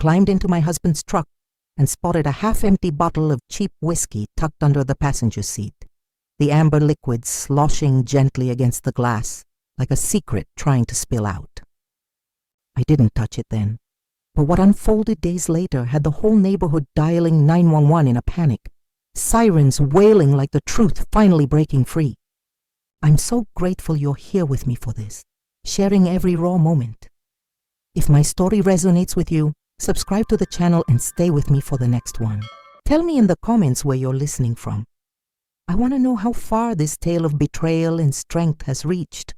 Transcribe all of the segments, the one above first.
climbed into my husband's truck and spotted a half-empty bottle of cheap whiskey tucked under the passenger seat, the amber liquid sloshing gently against the glass, like a secret trying to spill out. I didn't touch it then, but what unfolded days later had the whole neighborhood dialing 911 in a panic, sirens wailing like the truth finally breaking free. I'm so grateful you're here with me for this, sharing every raw moment. If my story resonates with you, subscribe to the channel and stay with me for the next one. Tell me in the comments where you're listening from. I want to know how far this tale of betrayal and strength has reached.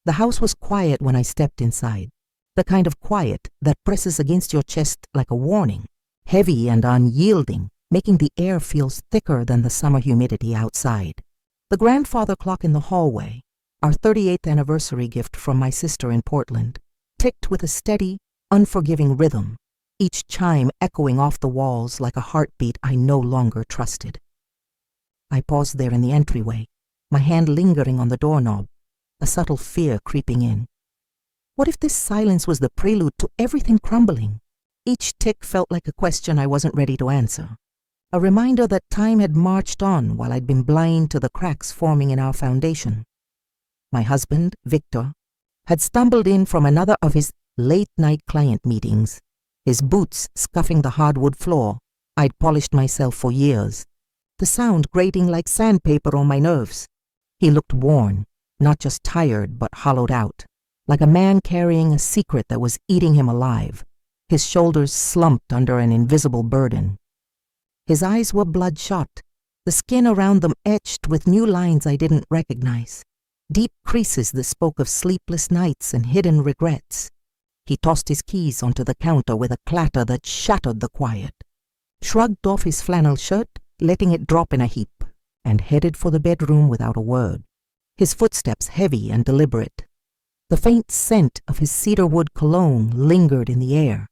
The house was quiet when I stepped inside, the kind of quiet that presses against your chest like a warning, heavy and unyielding, making the air feel thicker than the summer humidity outside. The grandfather clock in the hallway, our 38th anniversary gift from my sister in Portland, ticked with a steady, unforgiving rhythm, each chime echoing off the walls like a heartbeat I no longer trusted. I paused there in the entryway, my hand lingering on the doorknob, a subtle fear creeping in. What if this silence was the prelude to everything crumbling? Each tick felt like a question I wasn't ready to answer, a reminder that time had marched on while I'd been blind to the cracks forming in our foundation. My husband, Victor, had stumbled in from another of his late-night client meetings, his boots scuffing the hardwood floor I'd polished myself for years, the sound grating like sandpaper on my nerves. He looked worn, not just tired but hollowed out, like a man carrying a secret that was eating him alive, his shoulders slumped under an invisible burden. His eyes were bloodshot, the skin around them etched with new lines I didn't recognize, deep creases that spoke of sleepless nights and hidden regrets. He tossed his keys onto the counter with a clatter that shattered the quiet, shrugged off his flannel shirt, letting it drop in a heap, and headed for the bedroom without a word, his footsteps heavy and deliberate. The faint scent of his cedarwood cologne lingered in the air,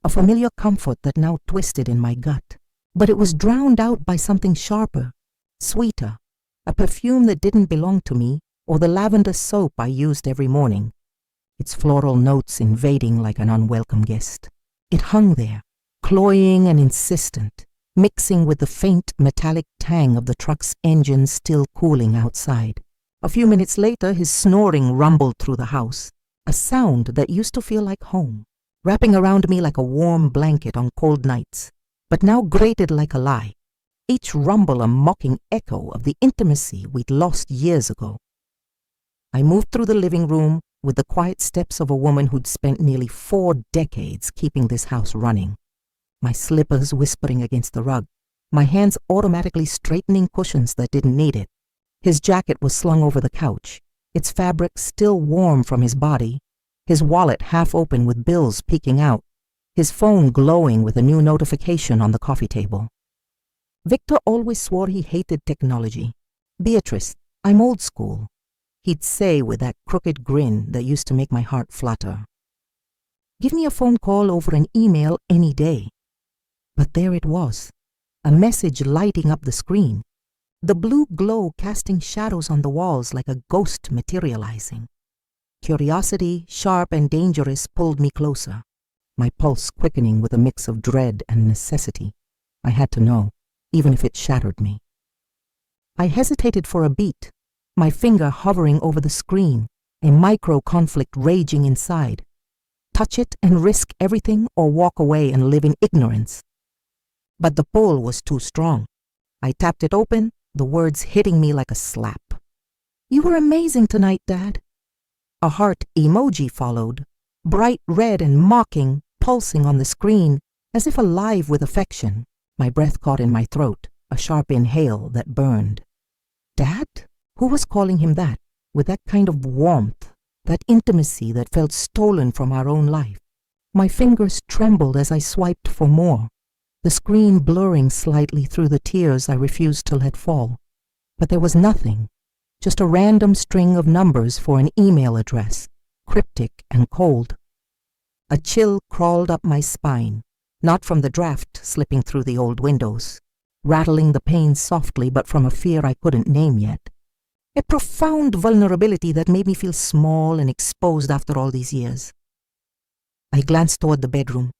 a familiar comfort that now twisted in my gut. But it was drowned out by something sharper, sweeter, a perfume that didn't belong to me, or the lavender soap I used every morning, its floral notes invading like an unwelcome guest. It hung there, cloying and insistent, mixing with the faint metallic tang of the truck's engine still cooling outside. A few minutes later, his snoring rumbled through the house, a sound that used to feel like home, wrapping around me like a warm blanket on cold nights, but now grated like a lie, each rumble a mocking echo of the intimacy we'd lost years ago. I moved through the living room with the quiet steps of a woman who'd spent nearly 4 decades keeping this house running, my slippers whispering against the rug, my hands automatically straightening cushions that didn't need it. His jacket was slung over the couch, its fabric still warm from his body, his wallet half open with bills peeking out, his phone glowing with a new notification on the coffee table. Victor always swore he hated technology. "Beatrice, I'm old school," he'd say with that crooked grin that used to make my heart flutter. "Give me a phone call over an email any day." But there it was, a message lighting up the screen, the blue glow casting shadows on the walls like a ghost materializing. Curiosity, sharp and dangerous, pulled me closer, my pulse quickening with a mix of dread and necessity. I had to know, even if it shattered me. I hesitated for a beat, my finger hovering over the screen, a micro-conflict raging inside. Touch it and risk everything, or walk away and live in ignorance. But the pull was too strong. I tapped it open, the words hitting me like a slap. "You were amazing tonight, Dad." A heart emoji followed, bright red and mocking, pulsing on the screen, as if alive with affection. My breath caught in my throat, a sharp inhale that burned. Dad? Who was calling him that, with that kind of warmth, that intimacy that felt stolen from our own life? My fingers trembled as I swiped for more, the screen blurring slightly through the tears I refused to let fall. But there was nothing, just a random string of numbers for an email address, cryptic and cold. A chill crawled up my spine, not from the draft slipping through the old windows, rattling the panes softly, but from a fear I couldn't name yet. A profound vulnerability that made me feel small and exposed after all these years. I glanced toward the bedroom,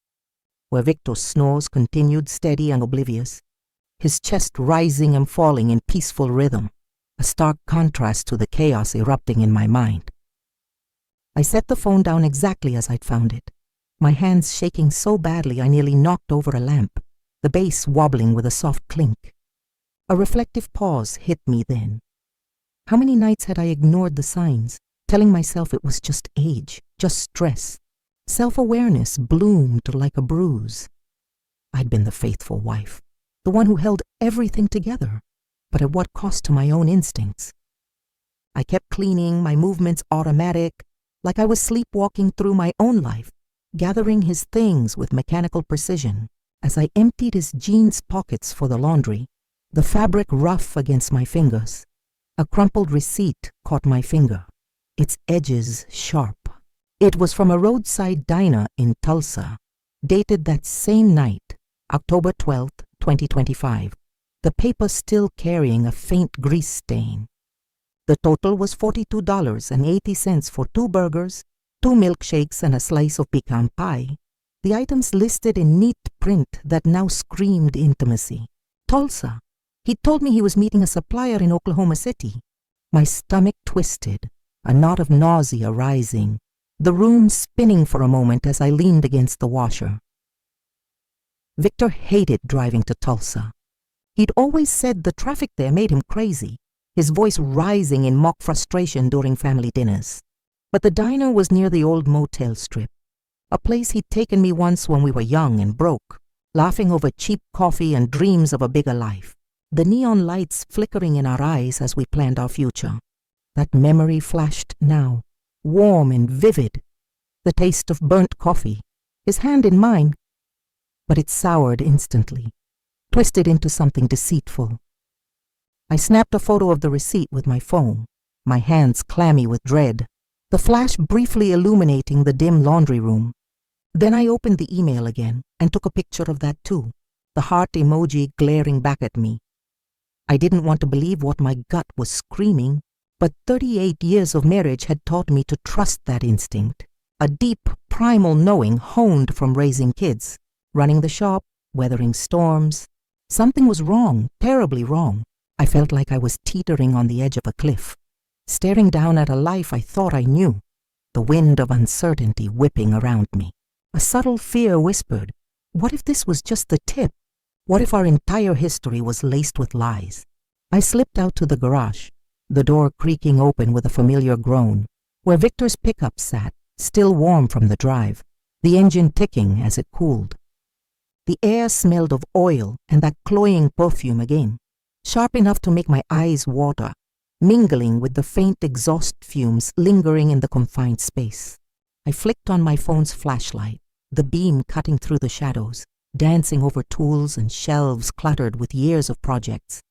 where Victor's snores continued steady and oblivious, his chest rising and falling in peaceful rhythm, a stark contrast to the chaos erupting in my mind. I set the phone down exactly as I'd found it, my hands shaking so badly I nearly knocked over a lamp, the base wobbling with a soft clink. A reflective pause hit me then. How many nights had I ignored the signs, telling myself it was just age, just stress? Self-awareness bloomed like a bruise. I'd been the faithful wife, the one who held everything together, but at what cost to my own instincts? I kept cleaning, my movements automatic, like I was sleepwalking through my own life, gathering his things with mechanical precision. As I emptied his jeans pockets for the laundry, the fabric rough against my fingers, a crumpled receipt caught my finger, its edges sharp. It was from a roadside diner in Tulsa, dated that same night, October 12th, 2025, the paper still carrying a faint grease stain. The total was $42.80 for 2 burgers, 2 milkshakes, and a slice of pecan pie, the items listed in neat print that now screamed intimacy. Tulsa. He told me he was meeting a supplier in Oklahoma City. My stomach twisted, a knot of nausea rising, the room spinning for a moment as I leaned against the washer. Victor hated driving to Tulsa. He'd always said the traffic there made him crazy, his voice rising in mock frustration during family dinners. But the diner was near the old motel strip, a place he'd taken me once when we were young and broke, laughing over cheap coffee and dreams of a bigger life, the neon lights flickering in our eyes as we planned our future. That memory flashed now, warm and vivid, the taste of burnt coffee, his hand in mine, but it soured instantly, twisted into something deceitful. I snapped a photo of the receipt with my phone, my hands clammy with dread, the flash briefly illuminating the dim laundry room. Then I opened the email again and took a picture of that too, the heart emoji glaring back at me. I didn't want to believe what my gut was screaming, but 38 years of marriage had taught me to trust that instinct, a deep, primal knowing honed from raising kids, running the shop, weathering storms. Something was wrong, terribly wrong. I felt like I was teetering on the edge of a cliff, staring down at a life I thought I knew, the wind of uncertainty whipping around me. A subtle fear whispered, what if this was just the tip? What if our entire history was laced with lies? I slipped out to the garage, the door creaking open with a familiar groan, where Victor's pickup sat, still warm from the drive, the engine ticking as it cooled. The air smelled of oil and that cloying perfume again, sharp enough to make my eyes water, mingling with the faint exhaust fumes lingering in the confined space. I flicked on my phone's flashlight, the beam cutting through the shadows, dancing over tools and shelves cluttered with years of projects.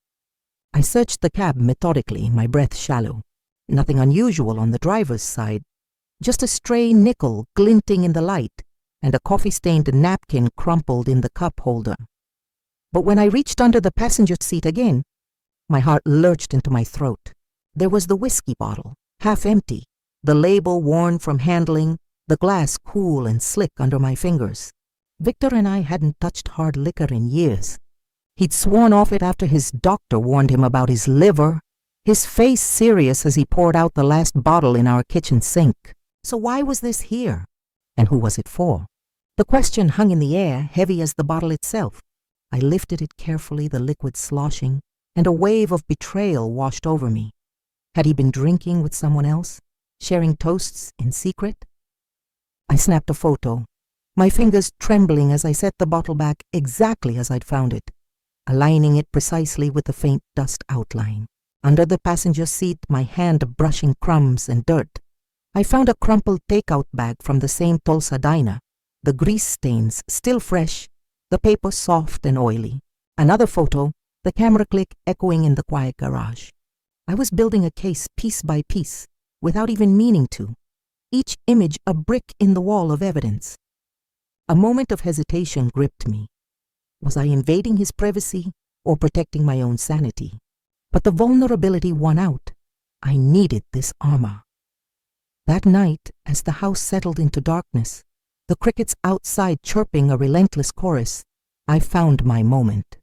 I searched the cab methodically, my breath shallow. Nothing unusual on the driver's side, just a stray nickel glinting in the light and a coffee-stained napkin crumpled in the cup holder. But when I reached under the passenger seat again, my heart lurched into my throat. There was the whiskey bottle, half empty, the label worn from handling, the glass cool and slick under my fingers. Victor and I hadn't touched hard liquor in years. He'd sworn off it after his doctor warned him about his liver, his face serious as he poured out the last bottle in our kitchen sink. So why was this here? And who was it for? The question hung in the air, heavy as the bottle itself. I lifted it carefully, the liquid sloshing, and a wave of betrayal washed over me. Had he been drinking with someone else, sharing toasts in secret? I snapped a photo, my fingers trembling as I set the bottle back exactly as I'd found it, aligning it precisely with the faint dust outline. Under the passenger seat, my hand brushing crumbs and dirt, I found a crumpled takeout bag from the same Tulsa diner, the grease stains still fresh, the paper soft and oily. Another photo, the camera click echoing in the quiet garage. I was building a case piece by piece, without even meaning to, each image a brick in the wall of evidence. A moment of hesitation gripped me. Was I invading his privacy or protecting my own sanity? But the vulnerability won out. I needed this armor. That night, as the house settled into darkness, the crickets outside chirping a relentless chorus, I found my moment.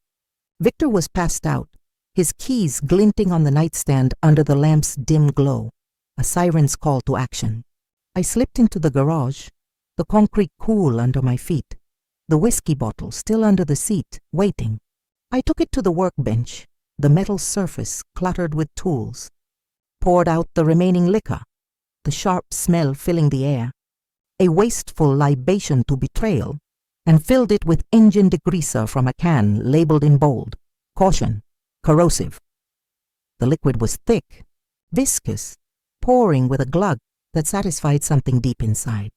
Victor was passed out, his keys glinting on the nightstand under the lamp's dim glow, a siren's call to action. I slipped into the garage, the concrete cool under my feet, the whiskey bottle still under the seat, waiting. I took it to the workbench, the metal surface cluttered with tools, poured out the remaining liquor, the sharp smell filling the air, a wasteful libation to betrayal, and filled it with engine degreaser from a can labeled in bold, "Caution, corrosive." The liquid was thick, viscous, pouring with a glug that satisfied something deep inside.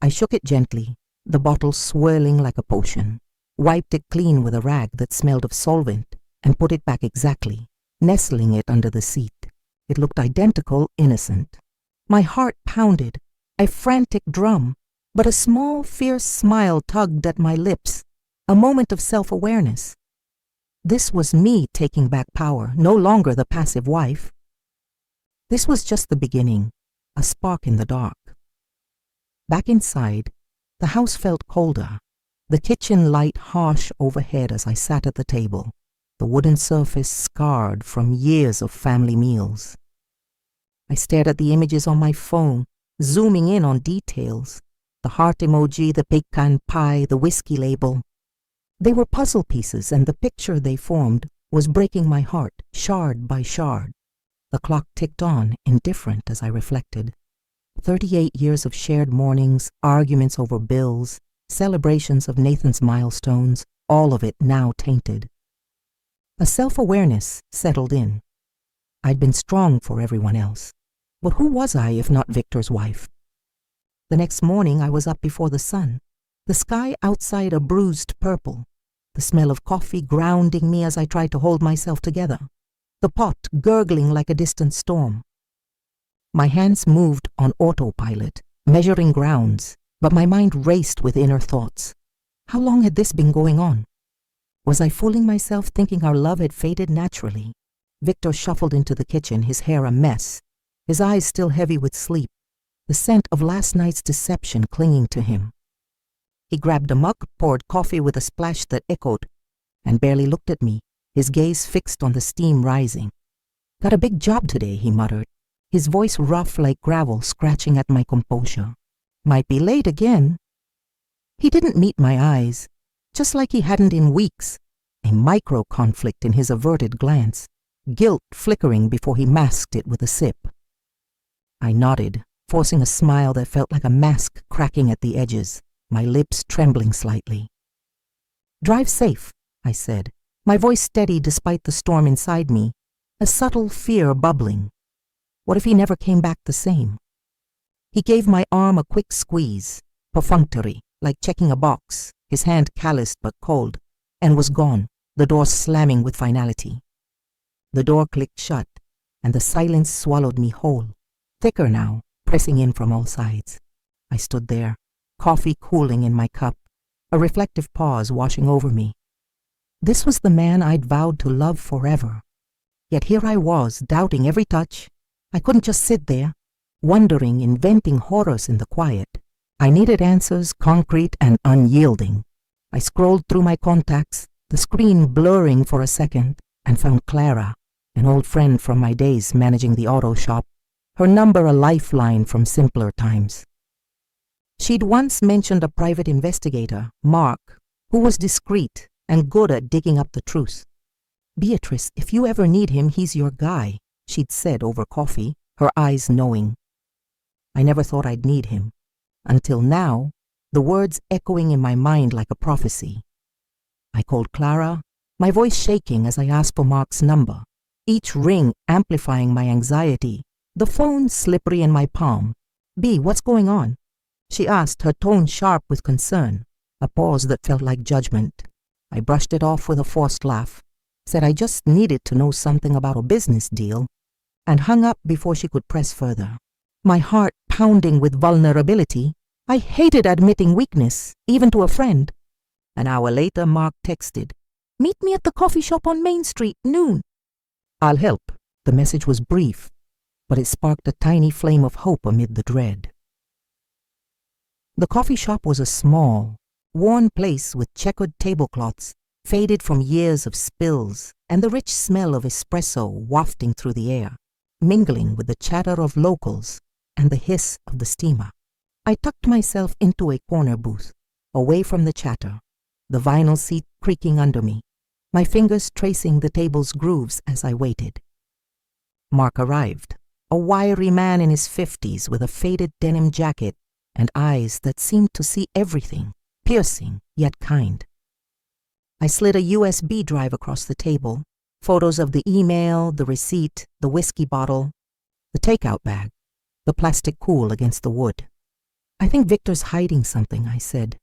I shook it gently, the bottle swirling like a potion, wiped it clean with a rag that smelled of solvent, and put it back exactly, nestling it under the seat. It looked identical, innocent. My heart pounded, a frantic drum, but a small, fierce smile tugged at my lips, a moment of self-awareness. This was me taking back power, no longer the passive wife. This was just the beginning, a spark in the dark. Back inside, the house felt colder, the kitchen light harsh overhead as I sat at the table, the wooden surface scarred from years of family meals. I stared at the images on my phone, zooming in on details, the heart emoji, the pecan pie, the whiskey label. They were puzzle pieces, and the picture they formed was breaking my heart, shard by shard. The clock ticked on, indifferent as I reflected. 38 years of shared mornings, arguments over bills, celebrations of Nathan's milestones, all of it now tainted. A self-awareness settled in. I'd been strong for everyone else, but who was I if not Victor's wife? The next morning I was up before the sun, the sky outside a bruised purple, the smell of coffee grounding me as I tried to hold myself together, the pot gurgling like a distant storm. My hands moved on autopilot, measuring grounds, but my mind raced with inner thoughts. How long had this been going on? Was I fooling myself thinking our love had faded naturally? Victor shuffled into the kitchen, his hair a mess, his eyes still heavy with sleep, the scent of last night's deception clinging to him. He grabbed a mug, poured coffee with a splash that echoed, and barely looked at me, his gaze fixed on the steam rising. "Got a big job today," he muttered, his voice rough like gravel scratching at my composure. "Might be late again." He didn't meet my eyes, just like he hadn't in weeks, a micro-conflict in his averted glance, guilt flickering before he masked it with a sip. I nodded, forcing a smile that felt like a mask cracking at the edges, my lips trembling slightly. "Drive safe," I said, my voice steady despite the storm inside me, a subtle fear bubbling. What if he never came back the same? He gave my arm a quick squeeze, perfunctory, like checking a box, his hand calloused but cold, and was gone, the door slamming with finality. The door clicked shut, and the silence swallowed me whole, thicker now, pressing in from all sides. I stood there, coffee cooling in my cup, a reflective pause washing over me. This was the man I'd vowed to love forever. Yet here I was, doubting every touch. I couldn't just sit there, wondering, inventing horrors in the quiet. I needed answers, concrete and unyielding. I scrolled through my contacts, the screen blurring for a second, and found Clara, an old friend from my days managing the auto shop, her number a lifeline from simpler times. She'd once mentioned a private investigator, Mark, who was discreet and good at digging up the truth. "Beatrice, if you ever need him, he's your guy," she'd said over coffee, her eyes knowing. I never thought I'd need him. Until now, the words echoing in my mind like a prophecy. I called Clara, my voice shaking as I asked for Mark's number, each ring amplifying my anxiety, the phone slippery in my palm. "B, what's going on?" she asked, her tone sharp with concern, a pause that felt like judgment. I brushed it off with a forced laugh, said I just needed to know something about a business deal, and hung up before she could press further. My heart pounding with vulnerability. I hated admitting weakness, even to a friend. An hour later, Mark texted, "Meet me at the coffee shop on Main Street, noon." "I'll help." The message was brief, but it sparked a tiny flame of hope amid the dread. The coffee shop was a small, worn place with checkered tablecloths, faded from years of spills, and the rich smell of espresso wafting through the air, mingling with the chatter of locals and the hiss of the steamer. I tucked myself into a corner booth, away from the chatter, the vinyl seat creaking under me, my fingers tracing the table's grooves as I waited. Mark arrived, a wiry man in his 50s with a faded denim jacket and eyes that seemed to see everything, piercing yet kind. I slid a USB drive across the table, photos of the email, the receipt, the whiskey bottle, the takeout bag, the plastic cool against the wood. "I think Victor's hiding something," I said,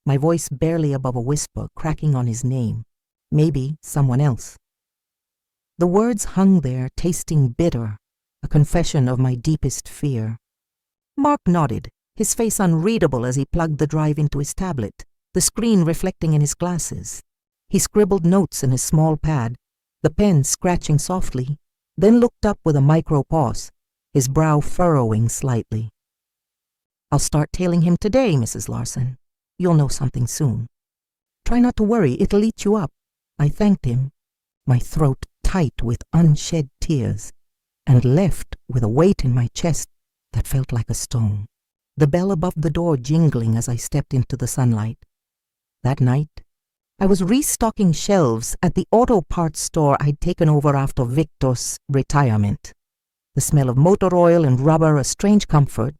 my voice barely above a whisper, cracking on his name. Maybe someone else. The words hung there, tasting bitter, a confession of my deepest fear. Mark nodded, his face unreadable as he plugged the drive into his tablet, the screen reflecting in his glasses. He scribbled notes in his small pad, the pen scratching softly, then looked up with a micro pause, his brow furrowing slightly. "I'll start tailing him today, Mrs. Larson. You'll know something soon. Try not to worry, it'll eat you up." I thanked him, my throat tight with unshed tears, and left with a weight in my chest that felt like a stone. The bell above the door jingling as I stepped into the sunlight. That night, I was restocking shelves at the auto parts store I'd taken over after Victor's retirement. The smell of motor oil and rubber a strange comfort,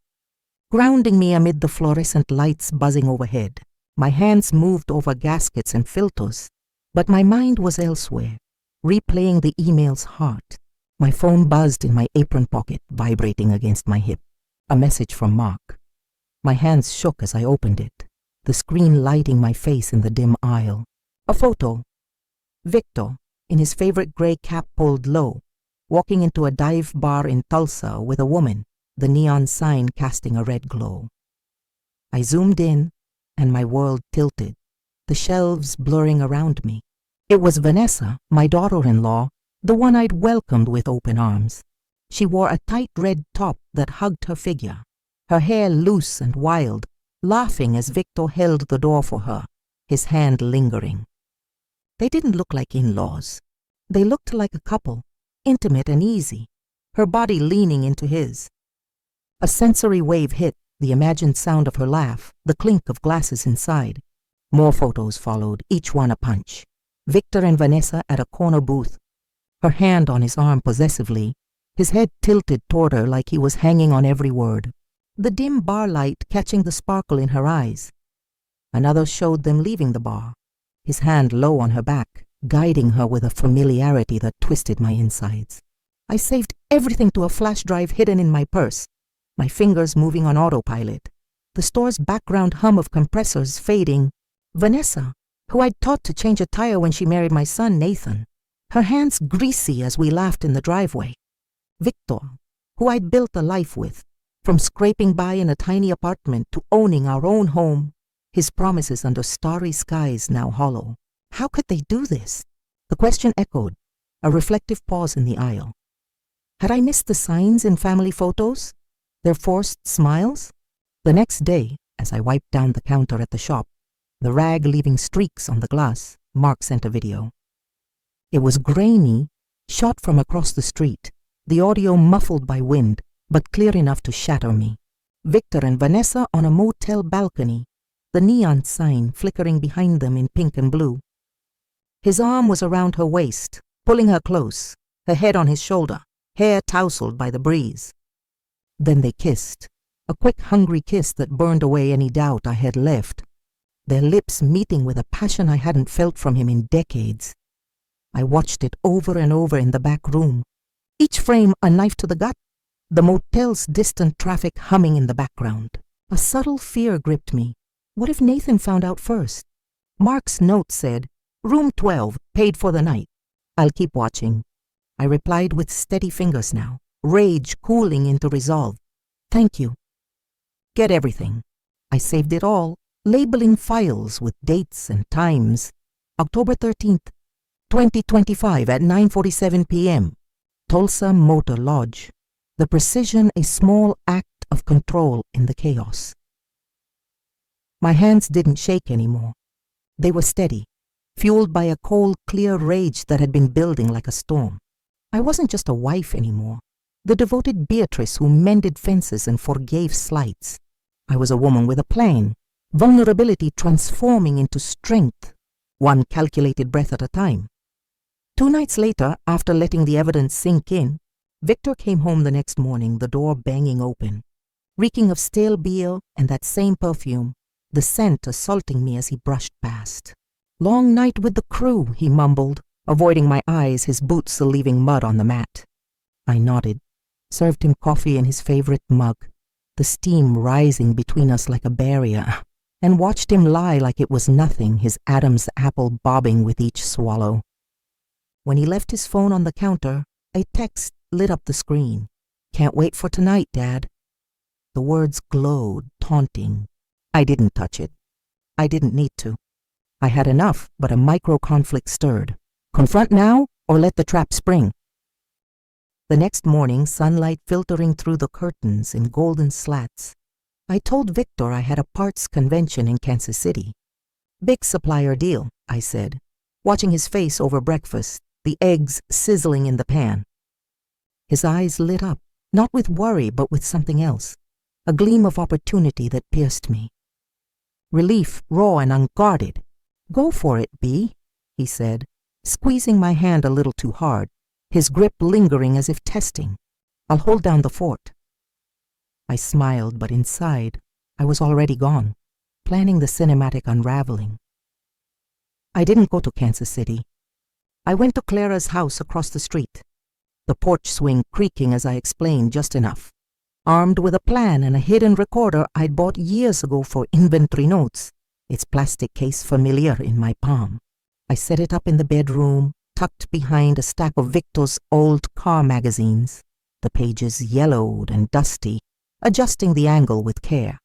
grounding me amid the fluorescent lights buzzing overhead. My hands moved over gaskets and filters, but my mind was elsewhere, replaying the email's heart. My phone buzzed in my apron pocket, vibrating against my hip. A message from Mark. My hands shook as I opened it, the screen lighting my face in the dim aisle. A photo. Victor, in his favorite gray cap pulled low, walking into a dive bar in Tulsa with a woman, the neon sign casting a red glow. I zoomed in, and my world tilted, the shelves blurring around me. It was Vanessa, my daughter-in-law, the one I'd welcomed with open arms. She wore a tight red top that hugged her figure, her hair loose and wild, laughing as Victor held the door for her, his hand lingering. They didn't look like in-laws. They looked like a couple, intimate and easy, her body leaning into his. A sensory wave hit, the imagined sound of her laugh, the clink of glasses inside. More photos followed, each one a punch. Victor and Vanessa at a corner booth, her hand on his arm possessively, his head tilted toward her like he was hanging on every word. The dim bar light catching the sparkle in her eyes. Another showed them leaving the bar, his hand low on her back, guiding her with a familiarity that twisted my insides. I saved everything to a flash drive hidden in my purse, my fingers moving on autopilot, the store's background hum of compressors fading. Vanessa, who I'd taught to change a tire when she married my son, Nathan, her hands greasy as we laughed in the driveway. Victor, who I'd built a life with, from scraping by in a tiny apartment to owning our own home, his promises under starry skies now hollow. How could they do this? The question echoed, a reflective pause in the aisle. Had I missed the signs in family photos? Their forced smiles? The next day, as I wiped down the counter at the shop, the rag leaving streaks on the glass, Mark sent a video. It was grainy, shot from across the street, the audio muffled by wind, but clear enough to shatter me. Victor and Vanessa on a motel balcony, the neon sign flickering behind them in pink and blue. His arm was around her waist, pulling her close, her head on his shoulder, hair tousled by the breeze. Then they kissed, a quick, hungry kiss that burned away any doubt I had left, their lips meeting with a passion I hadn't felt from him in decades. I watched it over and over in the back room, each frame a knife to the gut, the motel's distant traffic humming in the background. A subtle fear gripped me. What if Nathan found out first? Mark's note said, "Room 12, paid for the night." "I'll keep watching," I replied with steady fingers now, rage cooling into resolve. "Thank you." "Get everything." I saved it all, labeling files with dates and times. October 13th, 2025 at 9:47 p.m. Tulsa Motor Lodge. The precision a small act of control in the chaos. My hands didn't shake anymore. They were steady, fueled by a cold, clear rage that had been building like a storm. I wasn't just a wife anymore, the devoted Beatrice who mended fences and forgave slights. I was a woman with a plan, vulnerability transforming into strength, one calculated breath at a time. 2 nights later, after letting the evidence sink in, Victor came home the next morning, the door banging open, reeking of stale beer and that same perfume, the scent assaulting me as he brushed past. "Long night with the crew," he mumbled, avoiding my eyes, his boots leaving mud on the mat. I nodded, served him coffee in his favorite mug, the steam rising between us like a barrier, and watched him lie like it was nothing, his Adam's apple bobbing with each swallow. When he left his phone on the counter, a text lit up the screen. "Can't wait for tonight, Dad." The words glowed, taunting. I didn't touch it. I didn't need to. I had enough, but a micro-conflict stirred. Confront now, or let the trap spring? The next morning, sunlight filtering through the curtains in golden slats, I told Victor I had a parts convention in Kansas City. "Big supplier deal," I said, watching his face over breakfast, the eggs sizzling in the pan. His eyes lit up, not with worry, but with something else, a gleam of opportunity that pierced me. Relief, raw and unguarded. "Go for it, B," he said, squeezing my hand a little too hard, his grip lingering as if testing. "I'll hold down the fort." I smiled, but inside, I was already gone, planning the cinematic unraveling. I didn't go to Kansas City. I went to Clara's house across the street, the porch swing creaking as I explained just enough. Armed with a plan and a hidden recorder I'd bought years ago for inventory notes, its plastic case familiar in my palm. I set it up in the bedroom, tucked behind a stack of Victor's old car magazines, the pages yellowed and dusty, adjusting the angle with care.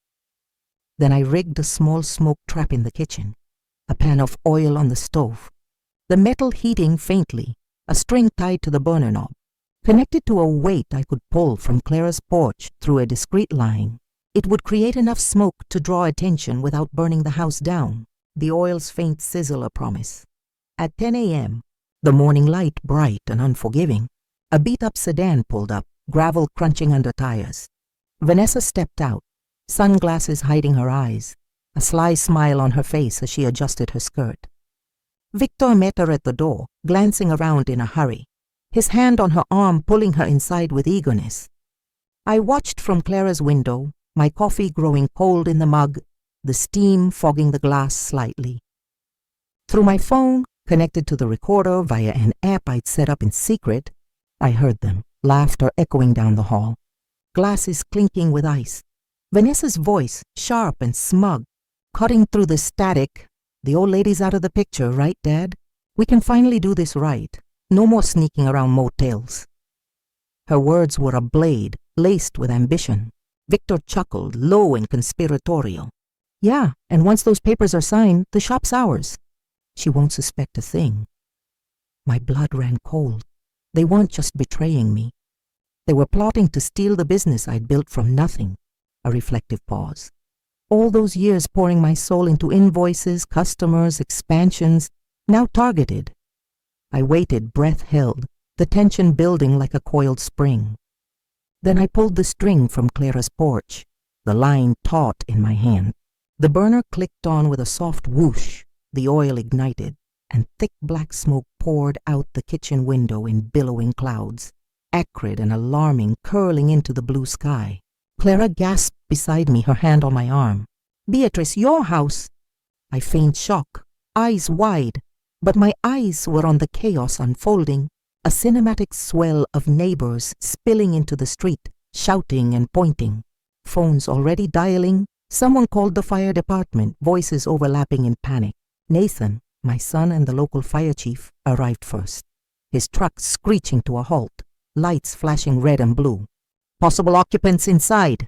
Then I rigged a small smoke trap in the kitchen, a pan of oil on the stove, the metal heating faintly, a string tied to the burner knob, connected to a weight I could pull from Clara's porch through a discreet line. It would create enough smoke to draw attention without burning the house down, the oil's faint sizzle a promise. At 10 a.m., the morning light bright and unforgiving, a beat-up sedan pulled up, gravel crunching under tires. Vanessa stepped out, sunglasses hiding her eyes, a sly smile on her face as she adjusted her skirt. Victor met her at the door, glancing around in a hurry, his hand on her arm pulling her inside with eagerness. I watched from Clara's window, my coffee growing cold in the mug, the steam fogging the glass slightly. Through my phone, connected to the recorder via an app I'd set up in secret, I heard them, laughter echoing down the hall, glasses clinking with ice, Vanessa's voice, sharp and smug, cutting through the static. "The old lady's out of the picture, right, Dad? We can finally do this right. No more sneaking around motels." Her words were a blade, laced with ambition. Victor chuckled, low and conspiratorial. "Yeah, and once those papers are signed, the shop's ours. She won't suspect a thing." My blood ran cold. They weren't just betraying me. They were plotting to steal the business I'd built from nothing. A reflective pause. All those years pouring my soul into invoices, customers, expansions, now targeted. I waited, breath held, the tension building like a coiled spring. Then I pulled the string from Clara's porch, the line taut in my hand. The burner clicked on with a soft whoosh, the oil ignited, and thick black smoke poured out the kitchen window in billowing clouds, acrid and alarming, curling into the blue sky. Clara gasped beside me, her hand on my arm. "Beatrice, your house!" I feigned shock, eyes wide, but my eyes were on the chaos unfolding, a cinematic swell of neighbors spilling into the street, shouting and pointing. Phones already dialing. Someone called the fire department, voices overlapping in panic. Nathan, my son and the local fire chief, arrived first, his truck screeching to a halt, lights flashing red and blue. "Possible occupants inside,"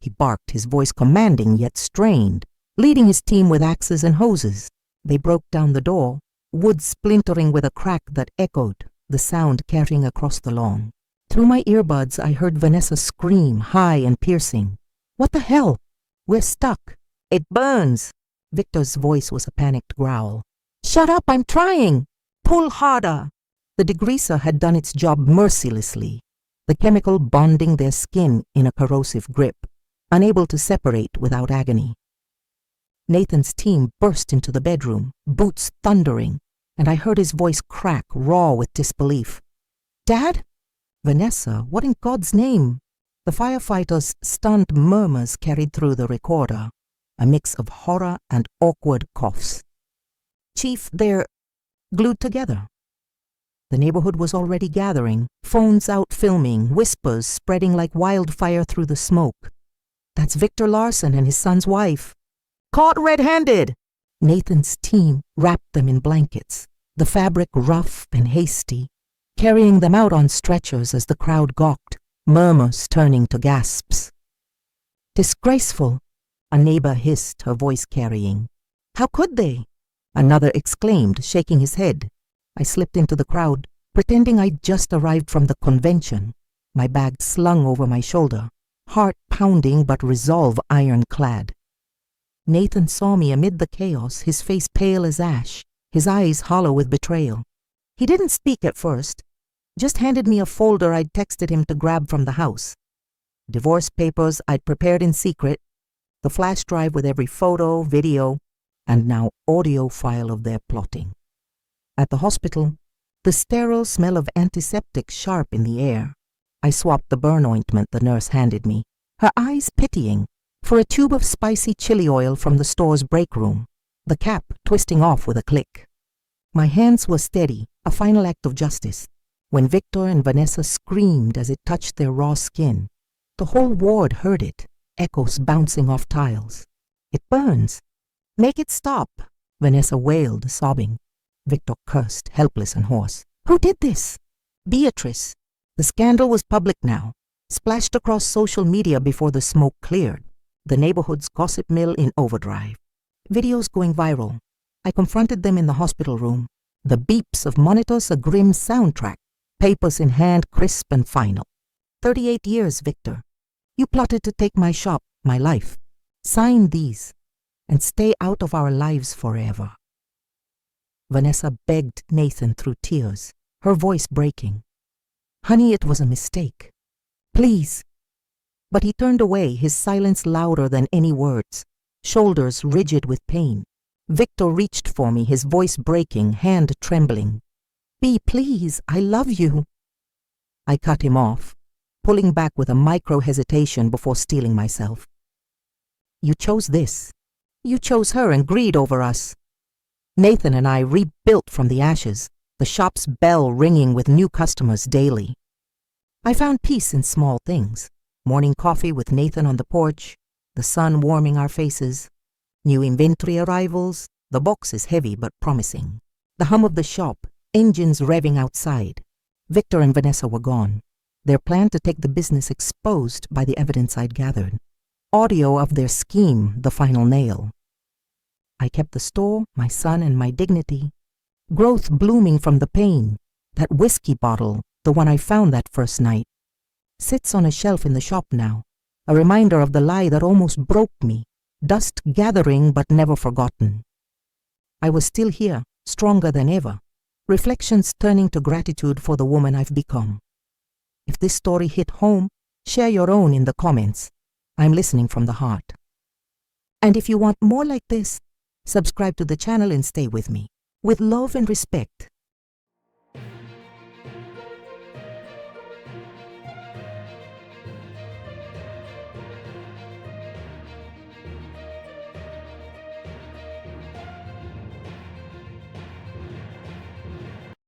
he barked, his voice commanding yet strained, leading his team with axes and hoses. They broke down the door, wood splintering with a crack that echoed, the sound carrying across the lawn. Through my earbuds I heard Vanessa scream, high and piercing. "What the hell? We're stuck." It burns. Victor's voice was a panicked growl. Shut up, I'm trying. Pull harder. The degreaser had done its job mercilessly, the chemical bonding their skin in a corrosive grip, unable to separate without agony. Nathan's team burst into the bedroom, boots thundering, and I heard his voice crack, raw with disbelief. Dad? Vanessa, what in God's name? The firefighters' stunned murmurs carried through the recorder, a mix of horror and awkward coughs. Chief, they're glued together. The neighborhood was already gathering, phones out filming, whispers spreading like wildfire through the smoke. That's Victor Larson and his son's wife. Caught red-handed! Nathan's team wrapped them in blankets, the fabric rough and hasty, carrying them out on stretchers as the crowd gawked, murmurs turning to gasps. Disgraceful, a neighbor hissed, her voice carrying. How could they? Another exclaimed, shaking his head. I slipped into the crowd, pretending I'd just arrived from the convention, my bag slung over my shoulder, heart pounding but resolve ironclad. Nathan saw me amid the chaos, his face pale as ash, his eyes hollow with betrayal. He didn't speak at first, just handed me a folder I'd texted him to grab from the house. Divorce papers I'd prepared in secret, the flash drive with every photo, video, and now audio file of their plotting. At the hospital, the sterile smell of antiseptic sharp in the air. I swapped the burn ointment the nurse handed me, her eyes pitying, for a tube of spicy chili oil from the store's break room, the cap twisting off with a click. My hands were steady, a final act of justice, when Victor and Vanessa screamed as it touched their raw skin. The whole ward heard it, echoes bouncing off tiles. It burns. Make it stop, Vanessa wailed, sobbing. Victor cursed, helpless and hoarse. Who did this? Beatrice. The scandal was public now, splashed across social media before the smoke cleared. The neighborhood's gossip mill in overdrive. Videos going viral. I confronted them in the hospital room. The beeps of monitors a grim soundtrack, papers in hand crisp and final. 38 years, Victor. You plotted to take my shop, my life. Sign these, and stay out of our lives forever. Vanessa begged Nathan through tears, her voice breaking. Honey, it was a mistake. Please. But he turned away, his silence louder than any words, shoulders rigid with pain. Victor reached for me, his voice breaking, hand trembling. B, please, I love you. I cut him off, pulling back with a micro-hesitation before steeling myself. You chose this. You chose her and greed over us. Nathan and I rebuilt from the ashes, the shop's bell ringing with new customers daily. I found peace in small things. Morning coffee with Nathan on the porch, the sun warming our faces, new inventory arrivals, the boxes heavy but promising, the hum of the shop, engines revving outside. Victor and Vanessa were gone, their plan to take the business exposed by the evidence I'd gathered. Audio of their scheme, the final nail. I kept the store, my son, and my dignity. Growth blooming from the pain. That whiskey bottle, the one I found that first night, sits on a shelf in the shop now, a reminder of the lie that almost broke me, dust gathering but never forgotten. I was still here, stronger than ever, reflections turning to gratitude for the woman I've become. If this story hit home, share your own in the comments. I'm listening from the heart. And if you want more like this, subscribe to the channel and stay with me. With love and respect,